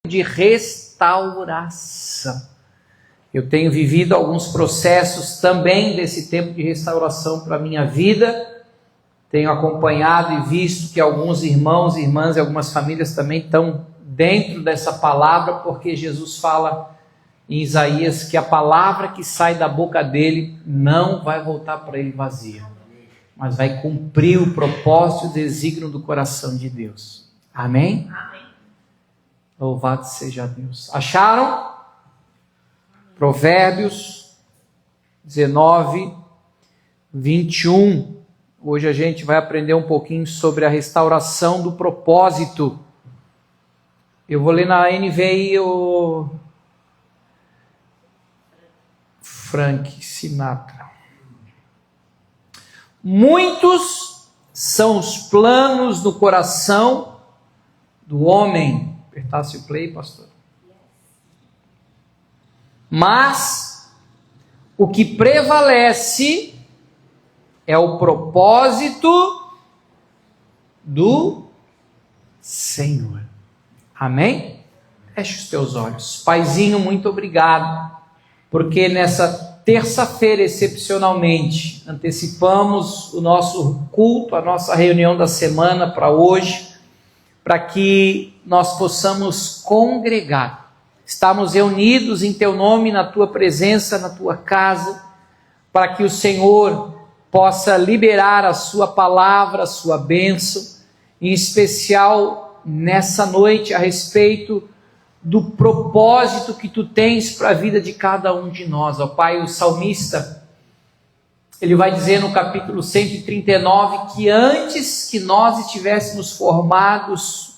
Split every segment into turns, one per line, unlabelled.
de restauração. Eu tenho vivido alguns processos também desse tempo de restauração para a minha vida. Tenho acompanhado e visto que alguns irmãos e irmãs e algumas famílias também estão dentro dessa palavra, porque Jesus fala em Isaías que a palavra que sai da boca dele não vai voltar para ele vazia, mas vai cumprir o propósito e o desígnio do coração de Deus. Amém?
Amém.
Louvado seja Deus. Acharam? Provérbios 19, 21. Hoje a gente vai aprender um pouquinho sobre a restauração do propósito. Eu vou ler na NVI o Frank Sinatra. Muitos são os planos do coração do homem. Apertasse o play, pastor. Mas o que prevalece é o propósito do Senhor. Amém? Feche os teus olhos. Paizinho, muito obrigado, porque nessa terça-feira, excepcionalmente, antecipamos o nosso culto, a nossa reunião da semana para hoje, para que nós possamos congregar. Estamos reunidos em Teu nome, na Tua presença, na Tua casa, para que o Senhor possa liberar a Sua palavra, a Sua bênção, em especial nessa noite a respeito do propósito que Tu tens para a vida de cada um de nós. Ó Pai, o salmista, ele vai dizer no capítulo 139 que antes que nós estivéssemos formados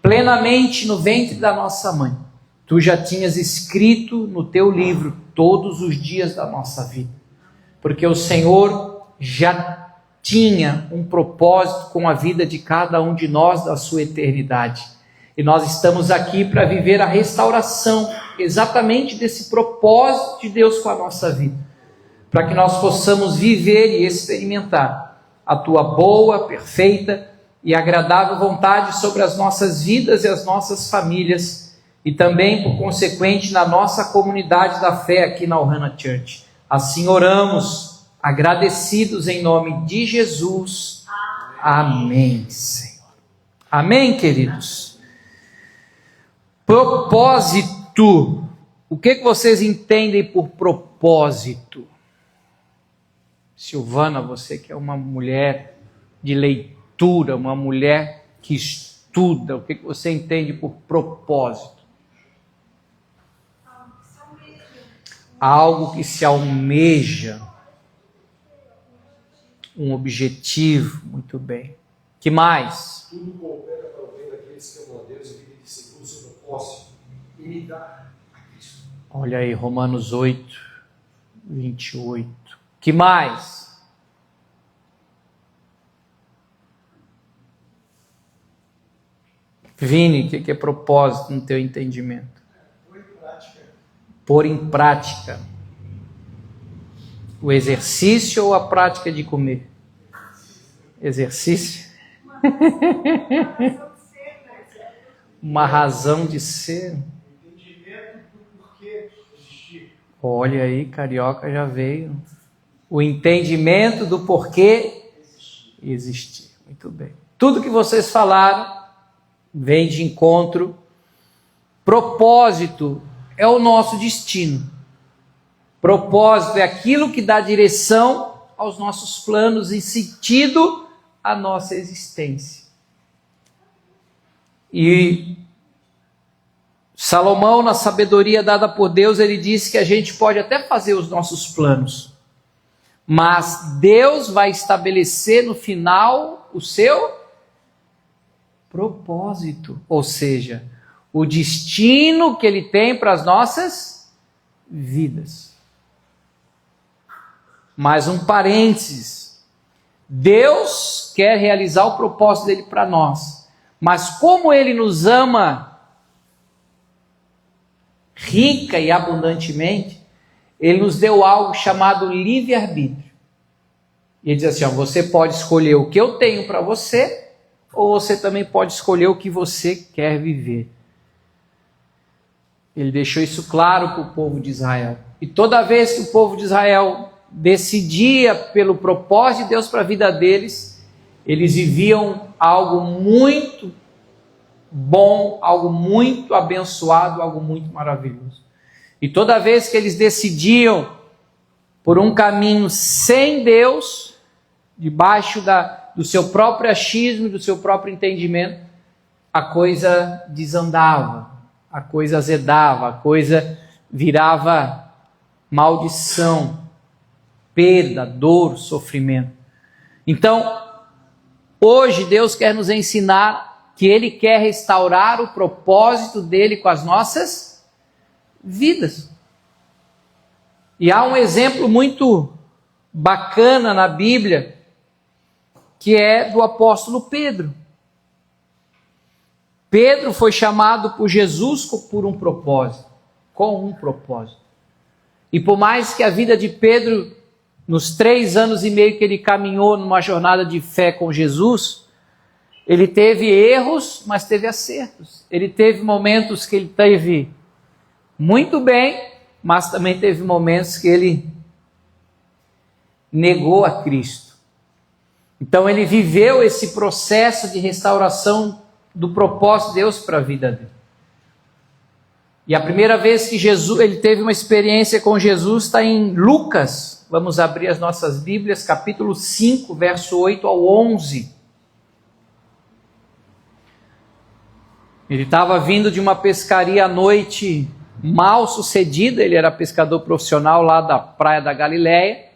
plenamente no ventre da nossa mãe, Tu já tinhas escrito no Teu livro todos os dias da nossa vida, porque o Senhor já tinha um propósito com a vida de cada um de nós da sua eternidade, e nós estamos aqui para viver a restauração exatamente desse propósito de Deus com a nossa vida, para que nós possamos viver e experimentar a Tua boa, perfeita e agradável vontade sobre as nossas vidas e as nossas famílias, e também, por consequente, na nossa comunidade da fé aqui na Ohana Church. Assim oramos, agradecidos em nome de Jesus. Amém, Senhor. Amém, queridos? Propósito. O que vocês entendem por propósito? Silvana, você que é uma mulher de leitura, uma mulher que estuda, o que você entende por propósito? Algo que se almeja, um objetivo. Muito bem. Que mais?
Tudo coopera para o bem daqueles que amam a Deus e vivem segundo o seu propósito. E me dá a Cristo.
Olha aí, Romanos 8, 28. Que mais? Vini, o que é propósito no teu entendimento?
Pôr em prática.
Pôr em prática. O exercício ou a prática de comer? Exercício? Uma razão de ser.
Entendimento do porquê existir.
Olha aí, carioca já veio. O entendimento do porquê existir. Muito bem. Tudo que vocês falaram vem de encontro. Propósito é o nosso destino. Propósito é aquilo que dá direção aos nossos planos e sentido à nossa existência. E Salomão, na sabedoria dada por Deus, ele disse que a gente pode até fazer os nossos planos, mas Deus vai estabelecer no final o seu propósito, ou seja, o destino que Ele tem para as nossas vidas. Mais um parênteses: Deus quer realizar o propósito dele para nós, mas como Ele nos ama rica e abundantemente, Ele nos deu algo chamado livre-arbítrio. E Ele diz assim: você pode escolher o que eu tenho para você, ou você também pode escolher o que você quer viver. Ele deixou isso claro para o povo de Israel. E toda vez que o povo de Israel decidia pelo propósito de Deus para a vida deles, eles viviam algo muito bom, algo muito abençoado, algo muito maravilhoso. E toda vez que eles decidiam por um caminho sem Deus, debaixo do seu próprio achismo, do seu próprio entendimento, a coisa desandava, a coisa azedava, a coisa virava maldição, perda, dor, sofrimento. Então, hoje Deus quer nos ensinar que Ele quer restaurar o propósito dEle com as nossas vidas. E há um exemplo muito bacana na Bíblia, que é do apóstolo Pedro. Pedro foi chamado por Jesus por um propósito, com um propósito. E por mais que a vida de Pedro, nos 3 anos e meio que ele caminhou numa jornada de fé com Jesus, ele teve erros, mas teve acertos. Ele teve momentos que ele teve muito bem, mas também teve momentos que ele negou a Cristo. Então ele viveu esse processo de restauração do propósito de Deus para a vida dele. E a primeira vez que ele teve uma experiência com Jesus está em Lucas. Vamos abrir as nossas Bíblias, capítulo 5, verso 8 ao 11. Ele estava vindo de uma pescaria à noite mal sucedida, ele era pescador profissional lá da praia da Galileia,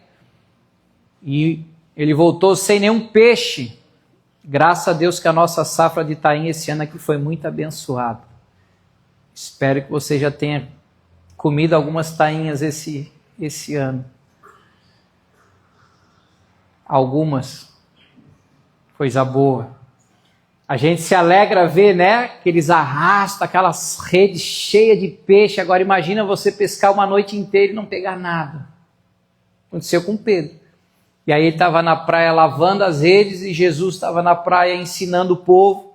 e ele voltou sem nenhum peixe. Graças a Deus que a nossa safra de tainha esse ano aqui foi muito abençoada. Espero que você já tenha comido algumas tainhas esse ano. Algumas. Coisa boa. A gente se alegra ver, né, que eles arrastam aquelas redes cheias de peixe. Agora imagina você pescar uma noite inteira e não pegar nada. Aconteceu com Pedro. E aí ele estava na praia lavando as redes e Jesus estava na praia ensinando o povo.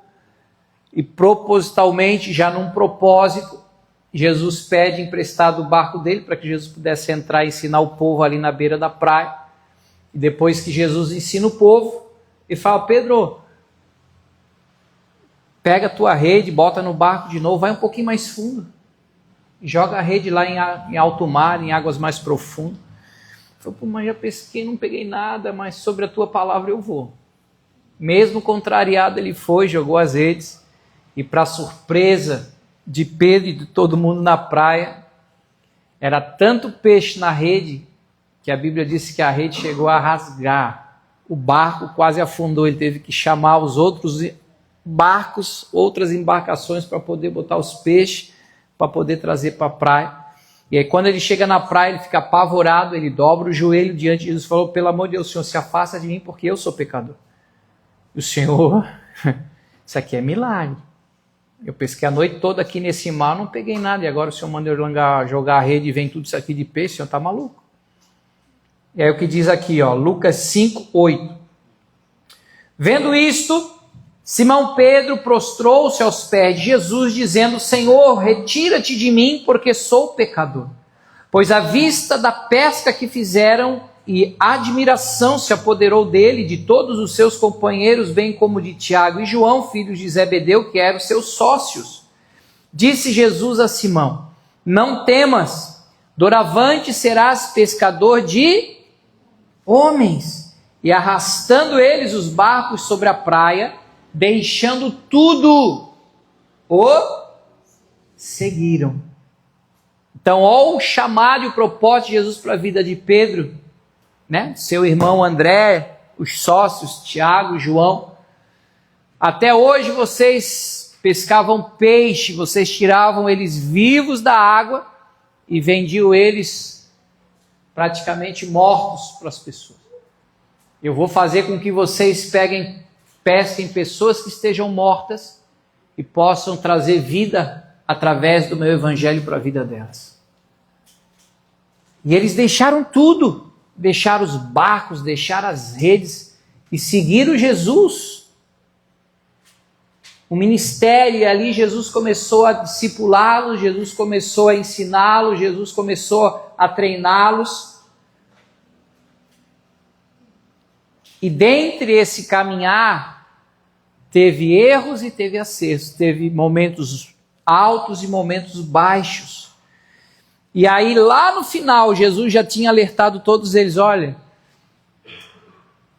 E propositalmente, já num propósito, Jesus pede emprestado o barco dele para que Jesus pudesse entrar e ensinar o povo ali na beira da praia. E depois que Jesus ensina o povo, ele fala: Pedro, pega a tua rede, bota no barco de novo, vai um pouquinho mais fundo. E joga a rede lá em alto mar, em águas mais profundas. Falei: pô, mas já pesquei, não peguei nada, mas sobre a tua palavra eu vou. Mesmo contrariado, ele foi, jogou as redes. E para surpresa de Pedro e de todo mundo na praia, era tanto peixe na rede, que a Bíblia disse que a rede chegou a rasgar. O barco quase afundou, ele teve que chamar os outros barcos, outras embarcações para poder botar os peixes, para poder trazer para a praia. E aí quando ele chega na praia, ele fica apavorado, ele dobra o joelho diante de Jesus e falou: pelo amor de Deus, Senhor, se afasta de mim porque eu sou pecador. E o Senhor, isso aqui é milagre. Eu pesquei a noite toda aqui nesse mar, não peguei nada, e agora o Senhor manda eu jogar a rede e vem tudo isso aqui de peixe, o Senhor está maluco. E aí o que diz aqui, ó, Lucas 5, 8. Vendo isto, Simão Pedro prostrou-se aos pés de Jesus, dizendo: Senhor, retira-te de mim, porque sou pecador. Pois à vista da pesca que fizeram, e a admiração se apoderou dele e de todos os seus companheiros, bem como de Tiago e João, filhos de Zebedeu, que eram seus sócios. Disse Jesus a Simão: não temas, doravante serás pescador de homens. E arrastando eles os barcos sobre a praia, deixando tudo, o seguiram. Então, olha o chamado e o propósito de Jesus para a vida de Pedro, né? Seu irmão André, os sócios, Tiago e João. Até hoje vocês pescavam peixe, vocês tiravam eles vivos da água e vendiam eles praticamente mortos para as pessoas. Eu vou fazer com que vocês pesquem pessoas que estejam mortas e possam trazer vida através do meu evangelho para a vida delas. E eles deixaram tudo. Deixar os barcos, deixar as redes e seguir o Jesus. o ministério, e ali Jesus começou a discipulá-los, Jesus começou a ensiná-los, Jesus começou a treiná-los. E dentre esse caminhar, teve erros e teve acertos, teve momentos altos e momentos baixos. E aí lá no final, Jesus já tinha alertado todos eles, olha,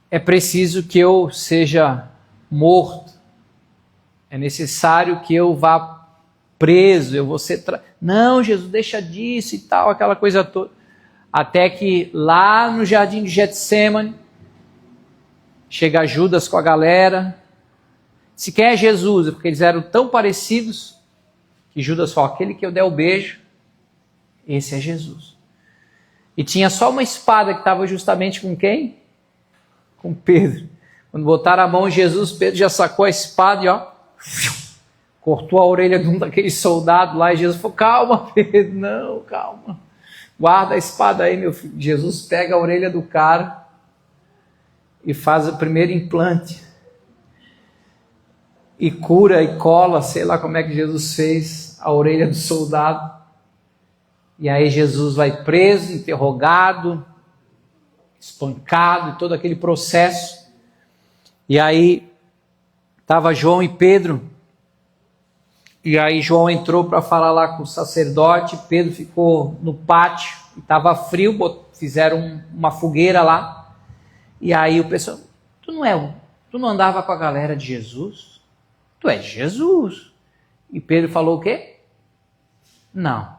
é preciso que eu seja morto, é necessário que eu vá preso, eu vou ser... Não, Jesus, deixa disso e tal, aquela coisa toda. Até que lá no jardim de Getsêmani, chega Judas com a galera. Se quem é Jesus? Porque eles eram tão parecidos que Judas falou, aquele que eu der o beijo, esse é Jesus. E tinha só uma espada que estava justamente com quem? Com Pedro. Quando botaram a mão em Jesus, Pedro já sacou a espada e cortou a orelha de um daqueles soldados lá. E Jesus falou, calma Pedro, não, calma. Guarda a espada aí, meu filho. Jesus pega a orelha do cara e faz o primeiro implante. E cura e cola, sei lá como é que Jesus fez, a orelha do soldado. E aí Jesus vai preso, interrogado, espancado, e todo aquele processo. E aí estava João e Pedro. E aí João entrou para falar lá com o sacerdote, Pedro ficou no pátio, estava frio, fizeram uma fogueira lá. E aí o pessoal, tu não andava com a galera de Jesus? Tu és Jesus. E Pedro falou o quê? Não,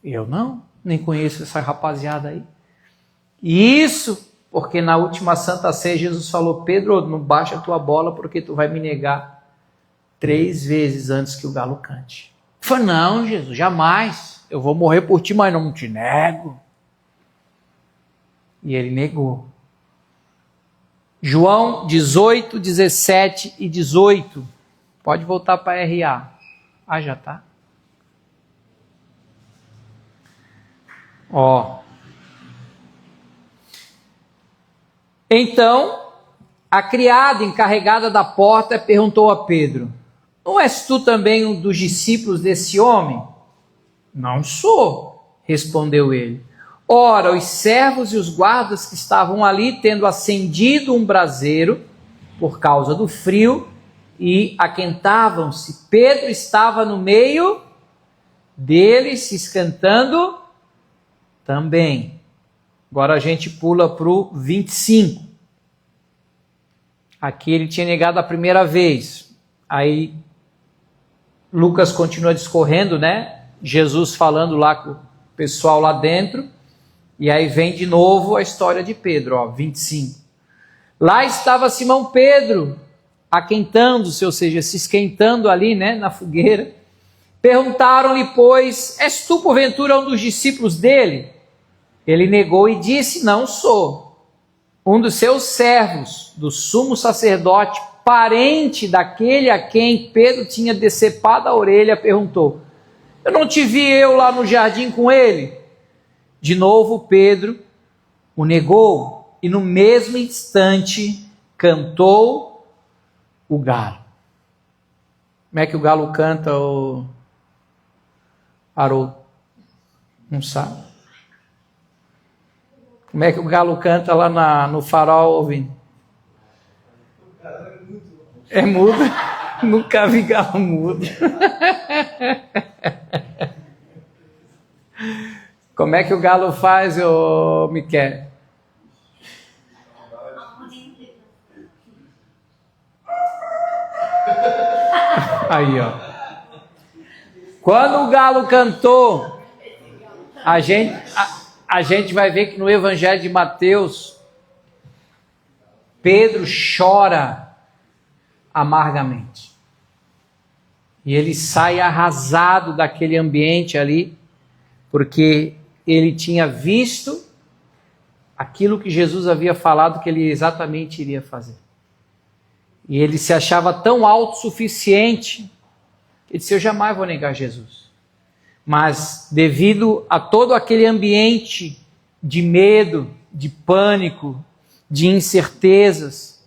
eu não, nem conheço essa rapaziada aí. Isso porque na última Santa Ceia Jesus falou, Pedro, não baixa a tua bola porque tu vai me negar 3 vezes antes que o galo cante. Ele falou, não Jesus, jamais, eu vou morrer por ti, mas não te nego. E ele negou. João 18, 17 e 18. Pode voltar para RA. Ah, já está. Ó. Então, a criada encarregada da porta perguntou a Pedro, não és tu também um dos discípulos desse homem? Não sou, respondeu ele. Ora, os servos e os guardas que estavam ali, tendo acendido um braseiro, por causa do frio, e aquentavam-se. Pedro estava no meio deles, se esquentando também. Agora a gente pula para o 25. Aqui ele tinha negado a primeira vez. Aí Lucas continua discorrendo, né? Jesus falando lá com o pessoal lá dentro. E aí vem de novo a história de Pedro, ó, 25. Lá estava Simão Pedro, aquentando-se, ou seja, se esquentando ali, né, na fogueira. Perguntaram-lhe, pois, és tu porventura um dos discípulos dele? Ele negou e disse, não sou. Um dos seus servos, do sumo sacerdote, parente daquele a quem Pedro tinha decepado a orelha, perguntou, eu não te vi eu lá no jardim com ele? De novo Pedro o negou e no mesmo instante cantou o galo. Como é que o galo canta, o Haroldo? Não sabe? Como é que o galo canta lá no farol, Vini? É mudo? Nunca vi galo mudo. Como é que o galo faz, ô Miquel? Aí, ó. Quando o galo cantou, a gente vai ver que no Evangelho de Mateus, Pedro chora amargamente. E ele sai arrasado daquele ambiente ali, porque ele tinha visto aquilo que Jesus havia falado que ele exatamente iria fazer. E ele se achava tão autossuficiente, ele disse, eu jamais vou negar Jesus. Mas devido a todo aquele ambiente de medo, de pânico, de incertezas,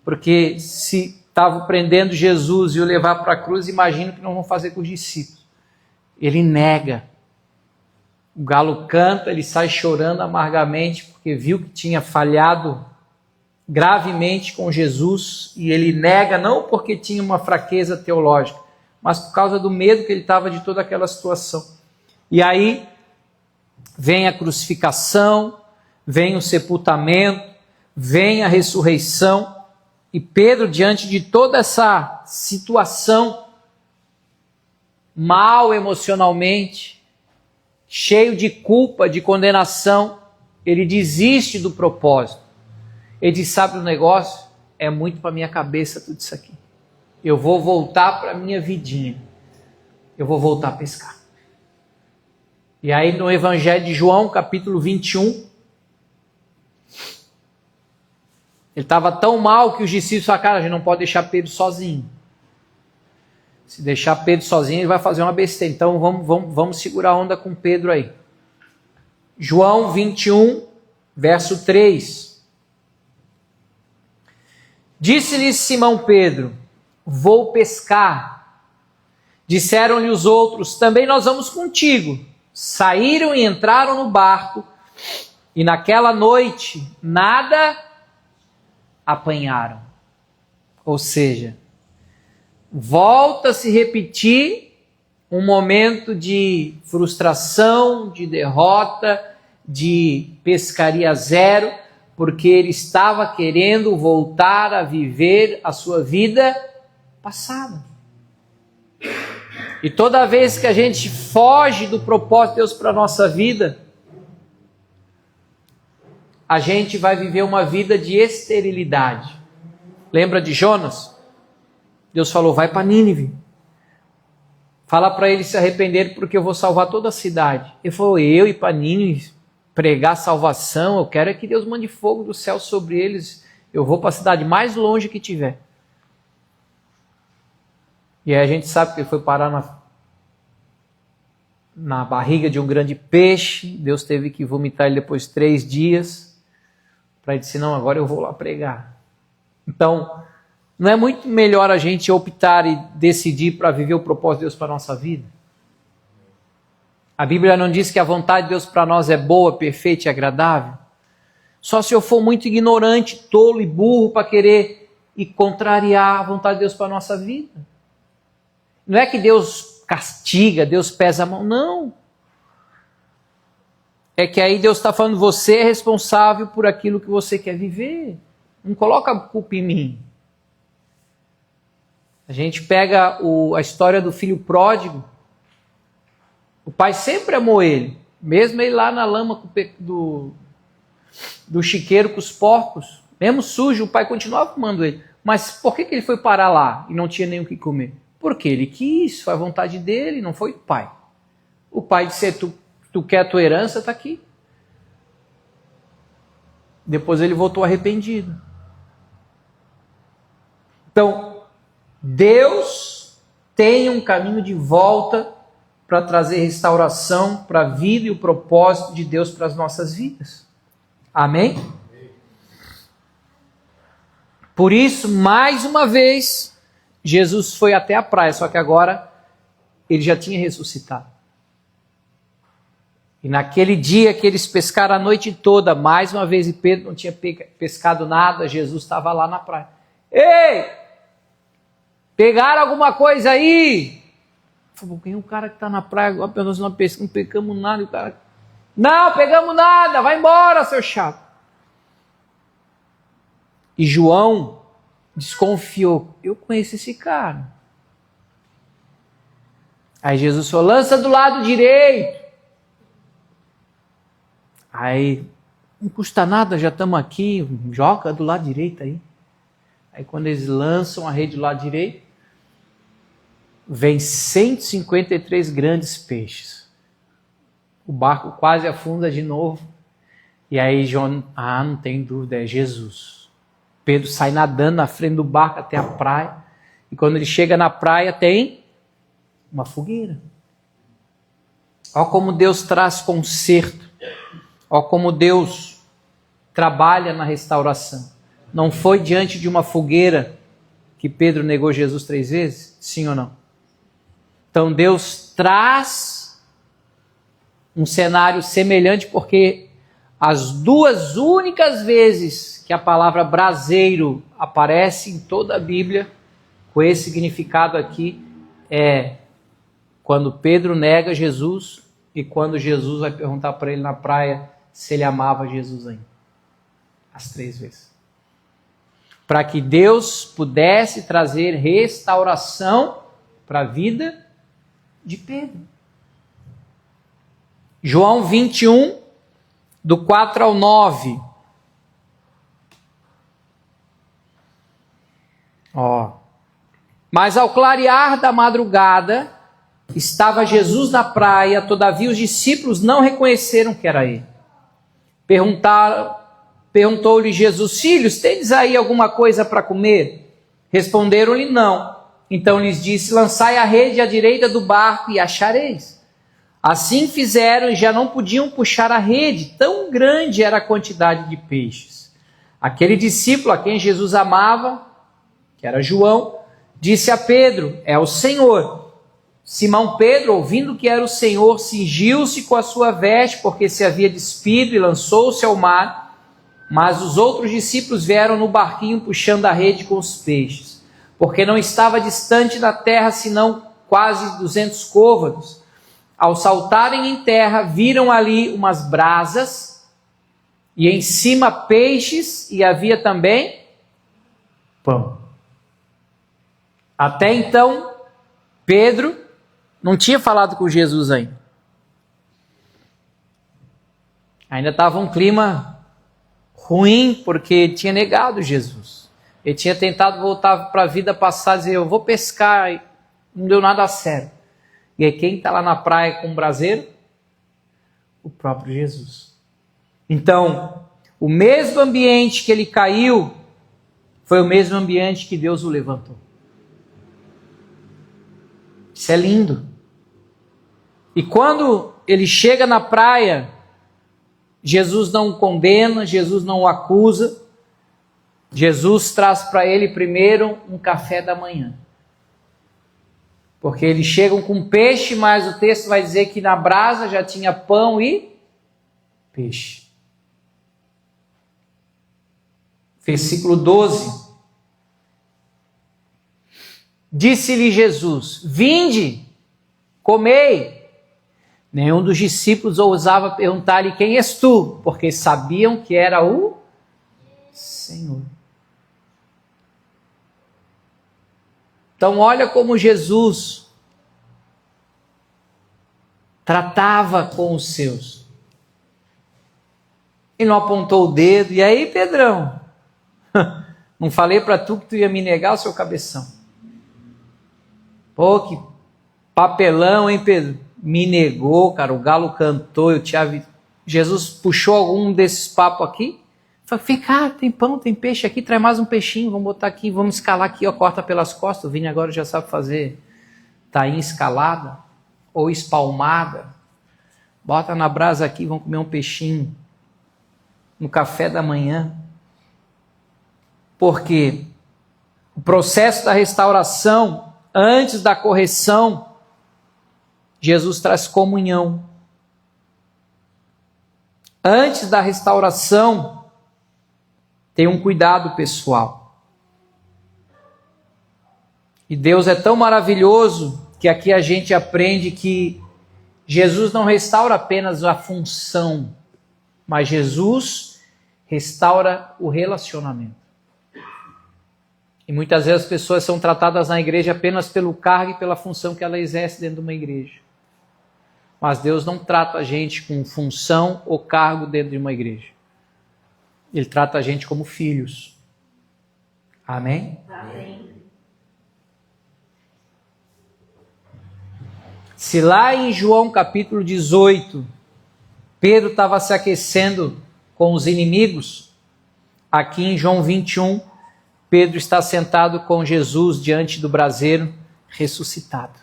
porque se estavam prendendo Jesus e o levar para a cruz, imagino que não vão fazer com os discípulos. Ele nega. O galo canta, ele sai chorando amargamente, porque viu que tinha falhado gravemente com Jesus, e ele nega não porque tinha uma fraqueza teológica, mas por causa do medo que ele estava de toda aquela situação. E aí vem a crucificação, vem o sepultamento, vem a ressurreição, e Pedro, diante de toda essa situação, mal emocionalmente, cheio de culpa, de condenação, ele desiste do propósito. Ele diz, sabe o negócio? É muito para minha cabeça tudo isso aqui. Eu vou voltar para a minha vidinha. Eu vou voltar a pescar. E aí no Evangelho de João, capítulo 21, ele estava tão mal que os discípulos falaram, cara, a gente não pode deixar Pedro sozinho. Se deixar Pedro sozinho, ele vai fazer uma besteira. Então vamos segurar a onda com Pedro aí. João 21, verso 3. Disse-lhe Simão Pedro, vou pescar. Disseram-lhe os outros, também nós vamos contigo. Saíram e entraram no barco, e naquela noite nada apanharam. Ou seja, volta a se repetir um momento de frustração, de derrota, de pescaria zero, porque ele estava querendo voltar a viver a sua vida passada. E toda vez que a gente foge do propósito de Deus para a nossa vida, a gente vai viver uma vida de esterilidade. Lembra de Jonas? Deus falou, vai para Nínive. Fala para eles se arrependerem porque eu vou salvar toda a cidade. Ele falou, eu ir para Nínive pregar salvação, eu quero é que Deus mande fogo do céu sobre eles. Eu vou para a cidade mais longe que tiver. E aí a gente sabe que ele foi parar na barriga de um grande peixe. Deus teve que vomitar ele depois de 3 dias. Para ele dizer, não, agora eu vou lá pregar. Então, não é muito melhor a gente optar e decidir para viver o propósito de Deus para a nossa vida? A Bíblia não diz que a vontade de Deus para nós é boa, perfeita e agradável? Só se eu for muito ignorante, tolo e burro para querer e contrariar a vontade de Deus para a nossa vida. Não é que Deus castiga, Deus pesa a mão, não. É que aí Deus está falando, você é responsável por aquilo que você quer viver. Não coloca a culpa em mim. A gente pega a história do filho pródigo. O pai sempre amou ele, mesmo ele lá na lama do chiqueiro com os porcos, mesmo sujo, o pai continuava amando ele. Mas por que ele foi parar lá e não tinha nem o que comer? Porque ele quis, foi a vontade dele, não foi o pai. O pai disse, tu quer a tua herança, está aqui. Depois ele voltou arrependido. Então, Deus tem um caminho de volta para trazer restauração para a vida e o propósito de Deus para as nossas vidas. Amém? Por isso, mais uma vez, Jesus foi até a praia, só que agora ele já tinha ressuscitado. E naquele dia que eles pescaram a noite toda, mais uma vez, e Pedro não tinha pescado nada, Jesus estava lá na praia. Ei! Pegaram alguma coisa aí? Falou, quem é o cara que está na praia agora? Nós não pegamos nada. E o cara, não pegamos nada, vai embora, seu chato. E João desconfiou, eu conheço esse cara. Aí Jesus falou, lança do lado direito. Aí, não custa nada, já estamos aqui, joga do lado direito aí. Aí quando eles lançam a rede do lado direito, vem 153 grandes peixes. O barco quase afunda de novo. E aí João, não tem dúvida, é Jesus. Pedro sai nadando na frente do barco até a praia. E quando ele chega na praia tem uma fogueira. Olha como Deus traz conserto. Olha como Deus trabalha na restauração. Não foi diante de uma fogueira que Pedro negou Jesus 3 vezes? Sim ou não? Então Deus traz um cenário semelhante, porque as duas únicas vezes que a palavra braseiro aparece em toda a Bíblia, com esse significado aqui, é quando Pedro nega Jesus e quando Jesus vai perguntar para ele na praia se ele amava Jesus ainda. As 3 vezes. Para que Deus pudesse trazer restauração para a vida de Pedro. João 21, do 4 ao 9. Mas ao clarear da madrugada, estava Jesus na praia, todavia os discípulos não reconheceram que era ele. Perguntou-lhe Jesus: filhos, tendes aí alguma coisa para comer? Responderam-lhe: não. Então lhes disse: lançai a rede à direita do barco e achareis. Assim fizeram e já não podiam puxar a rede, tão grande era a quantidade de peixes. Aquele discípulo a quem Jesus amava, que era João, disse a Pedro: é o Senhor. Simão Pedro, ouvindo que era o Senhor, cingiu-se com a sua veste, porque se havia despido, e lançou-se ao mar. Mas os outros discípulos vieram no barquinho puxando a rede com os peixes, porque não estava distante da terra, senão quase 200 côvados. Ao saltarem em terra, viram ali umas brasas, e em cima peixes, e havia também pão. Até então, Pedro não tinha falado com Jesus ainda. Ainda estava um clima ruim, porque ele tinha negado Jesus. Ele tinha tentado voltar para a vida passada e dizer: eu vou pescar, e não deu nada certo. E aí quem está lá na praia com o braseiro? O próprio Jesus. Então, o mesmo ambiente que ele caiu, foi o mesmo ambiente que Deus o levantou. Isso é lindo. E quando ele chega na praia, Jesus não o condena, Jesus não o acusa. Jesus traz para ele primeiro um café da manhã. Porque eles chegam com peixe, mas o texto vai dizer que na brasa já tinha pão e peixe. Versículo 12. Disse-lhe Jesus: vinde, comei. Nenhum dos discípulos ousava perguntar-lhe: quem és tu? Porque sabiam que era o Senhor. Então olha como Jesus tratava com os seus. Ele não apontou o dedo: e aí, Pedrão? Não falei para tu que tu ia me negar, o seu cabeção? Pô, que papelão, hein, Pedro? Me negou, cara, o galo cantou, eu te avisei. Jesus puxou algum desses papos aqui? Falei: vem cá, tem pão, tem peixe aqui, traz mais um peixinho, vamos botar aqui, vamos escalar aqui, ó, corta pelas costas. O Vini agora já sabe fazer tainha escalada ou espalmada. Bota na brasa aqui, vamos comer um peixinho no café da manhã. Porque o processo da restauração, antes da correção, Jesus traz comunhão. Antes da restauração, tem um cuidado pessoal. E Deus é tão maravilhoso que aqui a gente aprende que Jesus não restaura apenas a função, mas Jesus restaura o relacionamento. E muitas vezes as pessoas são tratadas na igreja apenas pelo cargo e pela função que ela exerce dentro de uma igreja. Mas Deus não trata a gente com função ou cargo dentro de uma igreja. Ele trata a gente como filhos. Amém? Amém. Se lá em João capítulo 18, Pedro estava se aquecendo com os inimigos, aqui em João 21, Pedro está sentado com Jesus diante do braseiro, ressuscitado.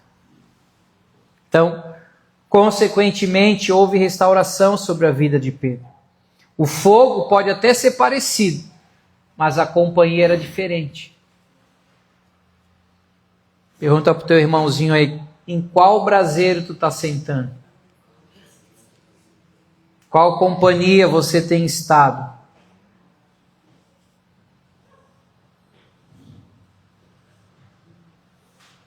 Então, consequentemente, houve restauração sobre a vida de Pedro. O fogo pode até ser parecido, mas a companhia era diferente. Pergunta para o teu irmãozinho aí, em qual braseiro tu está sentando? Qual companhia você tem estado?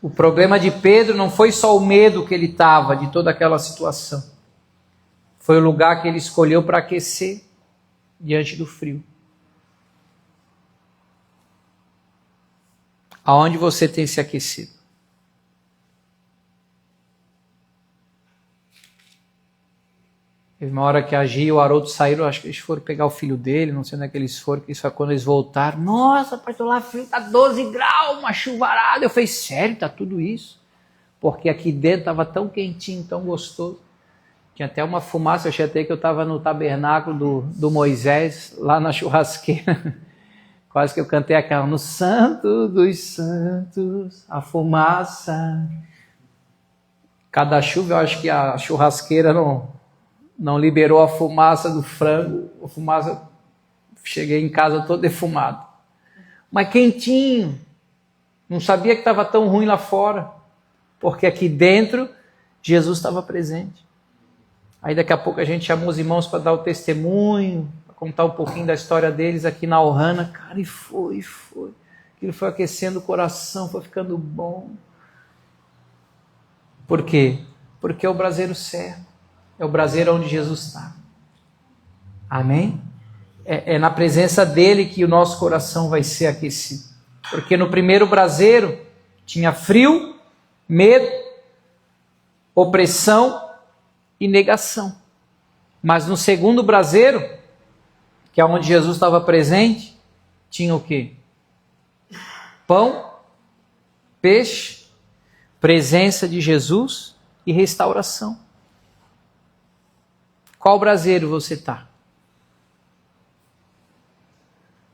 O problema de Pedro não foi só o medo que ele estava de toda aquela situação. Foi o lugar que ele escolheu para aquecer diante do frio. Aonde você tem se aquecido? Teve uma hora que a Gia e o Haroldo saíram, acho que eles foram pegar o filho dele, não sei onde é que eles foram, que isso foi quando eles voltaram. Nossa, pastor, lá frio, tá 12 graus, uma chuvarada. Eu falei, sério, tá tudo isso? Porque aqui dentro estava tão quentinho, tão gostoso. Tinha até uma fumaça, eu achei até que eu estava no tabernáculo do Moisés, lá na churrasqueira. Quase que eu cantei aquela, no Santo dos Santos, a fumaça. Cada chuva, eu acho que a churrasqueira não liberou a fumaça do frango, a fumaça, cheguei em casa todo defumado. Mas quentinho, não sabia que estava tão ruim lá fora, porque aqui dentro Jesus estava presente. Aí daqui a pouco a gente chamou os irmãos para dar o testemunho, para contar um pouquinho da história deles aqui na Ohana. Cara, e foi. Aquilo foi aquecendo o coração, foi ficando bom. Por quê? Porque é o braseiro certo. É o braseiro onde Jesus está. Amém? É na presença dele que o nosso coração vai ser aquecido. Porque no primeiro braseiro tinha frio, medo, opressão e negação. Mas no segundo braseiro, que é onde Jesus estava presente, tinha o quê? Pão, peixe, presença de Jesus e restauração. Qual braseiro você está?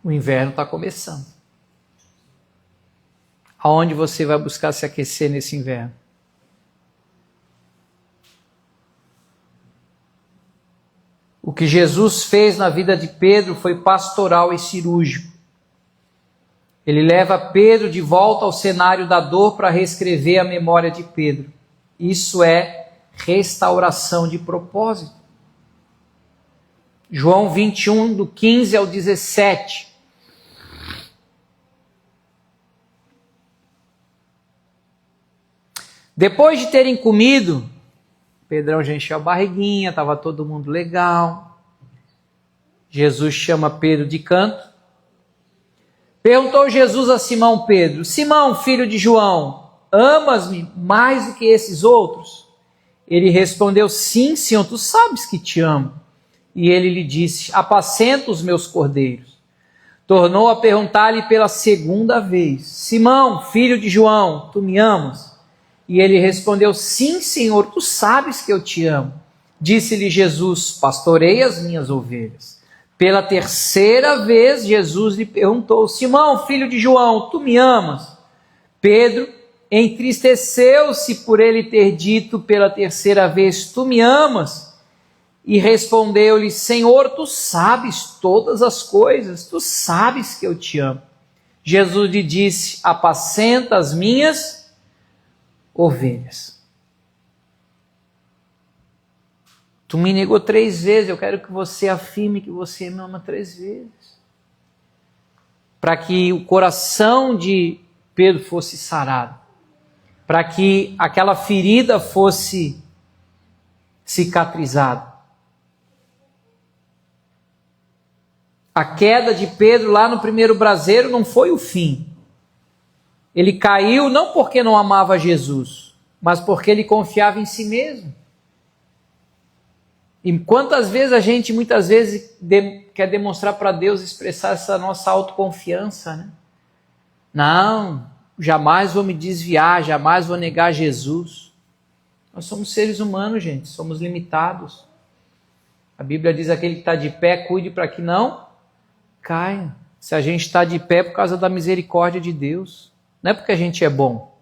O inverno está começando. Aonde você vai buscar se aquecer nesse inverno? O que Jesus fez na vida de Pedro foi pastoral e cirúrgico. Ele leva Pedro de volta ao cenário da dor para reescrever a memória de Pedro. Isso é restauração de propósito. João 21, do 15 ao 17. Depois de terem comido, Pedrão já encheu a barriguinha, estava todo mundo legal. Jesus chama Pedro de canto. Perguntou Jesus a Simão Pedro: Simão, filho de João, amas-me mais do que esses outros? Ele respondeu: sim, Senhor, tu sabes que te amo. E ele lhe disse: apacenta os meus cordeiros. Tornou a perguntar-lhe pela segunda vez: Simão, filho de João, tu me amas? E ele respondeu: sim, Senhor, tu sabes que eu te amo. Disse-lhe Jesus: pastorei as minhas ovelhas. Pela terceira vez, Jesus lhe perguntou: Simão, filho de João, tu me amas? Pedro entristeceu-se por ele ter dito pela terceira vez: tu me amas? E respondeu-lhe: Senhor, tu sabes todas as coisas, tu sabes que eu te amo. Jesus lhe disse: apacenta as minhas ovelhas. Tu me negou 3 vezes, eu quero que você afirme que você me ama 3 vezes. Para que o coração de Pedro fosse sarado. Para que aquela ferida fosse cicatrizada. A queda de Pedro lá no primeiro braseiro não foi o fim. Ele caiu não porque não amava Jesus, mas porque ele confiava em si mesmo. E quantas vezes a gente, muitas vezes, quer demonstrar para Deus, expressar essa nossa autoconfiança, né? Não, jamais vou me desviar, jamais vou negar Jesus. Nós somos seres humanos, gente, somos limitados. A Bíblia diz: aquele que está de pé, cuide para que não caia. Se a gente está de pé é por causa da misericórdia de Deus. Não é porque a gente é bom.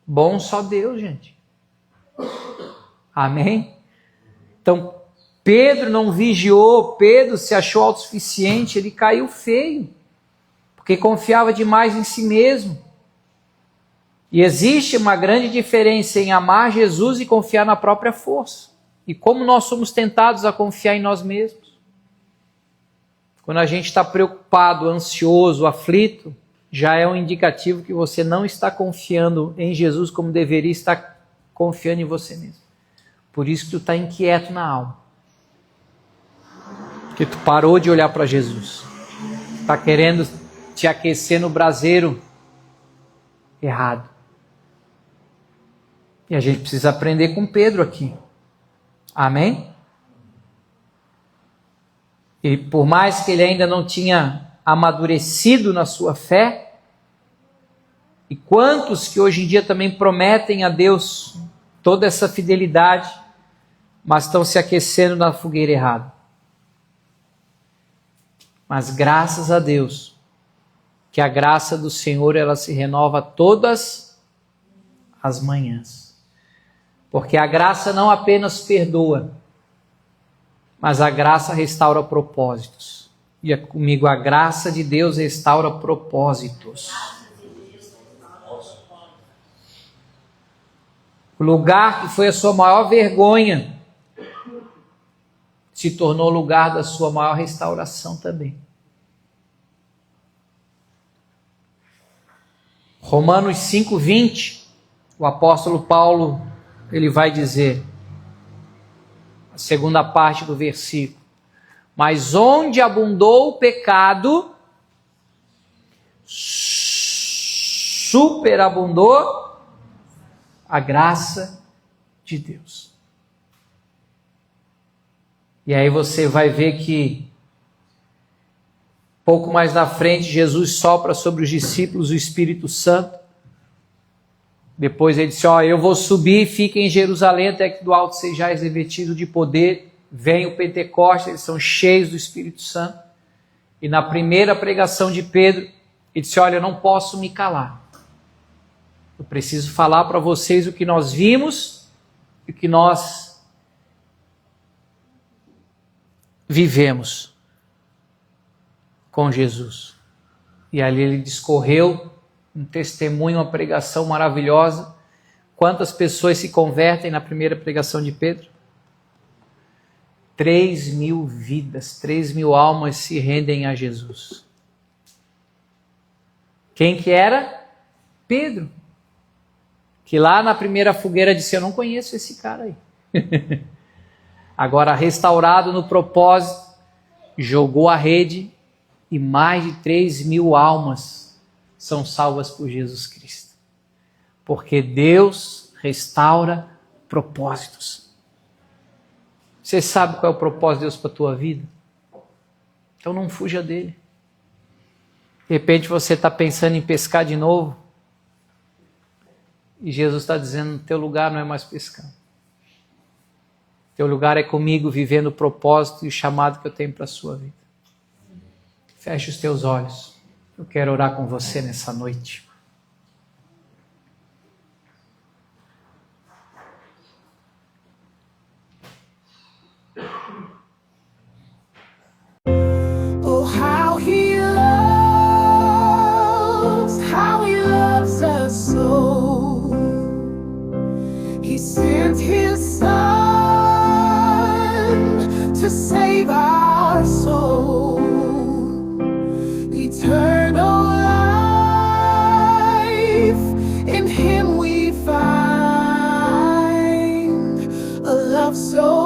Bom só Deus, gente. Amém? Então, Pedro não vigiou, Pedro se achou autossuficiente, ele caiu feio, porque confiava demais em si mesmo. E existe uma grande diferença em amar Jesus e confiar na própria força. E como nós somos tentados a confiar em nós mesmos. Quando a gente está preocupado, ansioso, aflito, já é um indicativo que você não está confiando em Jesus como deveria estar confiando em você mesmo. Por isso que tu está inquieto na alma. Porque tu parou de olhar para Jesus. Está querendo te aquecer no braseiro errado. E a gente precisa aprender com Pedro aqui. Amém? E por mais que ele ainda não tinha amadurecido na sua fé, e quantos que hoje em dia também prometem a Deus toda essa fidelidade, mas estão se aquecendo na fogueira errada. Mas graças a Deus, que a graça do Senhor ela se renova todas as manhãs. Porque a graça não apenas perdoa, mas a graça restaura propósitos. E comigo, a graça de Deus restaura propósitos. O lugar que foi a sua maior vergonha se tornou lugar da sua maior restauração também. Romanos 5:20, o apóstolo Paulo, ele vai dizer, a segunda parte do versículo, mas onde abundou o pecado, superabundou a graça de Deus. E aí você vai ver que pouco mais na frente Jesus sopra sobre os discípulos o Espírito Santo. Depois ele disse, eu vou subir, fiquem em Jerusalém até que do alto sejais revestidos de poder. Vem o Pentecostes, eles são cheios do Espírito Santo. E na primeira pregação de Pedro, ele disse, eu não posso me calar. Eu preciso falar para vocês o que nós vimos e o que nós vivemos com Jesus. E ali ele discorreu um testemunho, uma pregação maravilhosa. Quantas pessoas se convertem na primeira pregação de Pedro? 3.000 vidas, 3.000 almas se rendem a Jesus. Quem que era? Pedro. Que lá na primeira fogueira disse, eu não conheço esse cara aí. Agora restaurado no propósito, jogou a rede e mais de 3.000 almas são salvas por Jesus Cristo. Porque Deus restaura propósitos. Você sabe qual é o propósito de Deus para a tua vida? Então não fuja dele. De repente você está pensando em pescar de novo. E Jesus está dizendo, teu lugar não é mais pescar. Teu lugar é comigo, vivendo o propósito e o chamado que eu tenho para a sua vida. Feche os teus olhos. Eu quero orar com você nessa noite.
Oh, how he loves us so. He sent his son to save our soul. Eternal life, in him we find a love so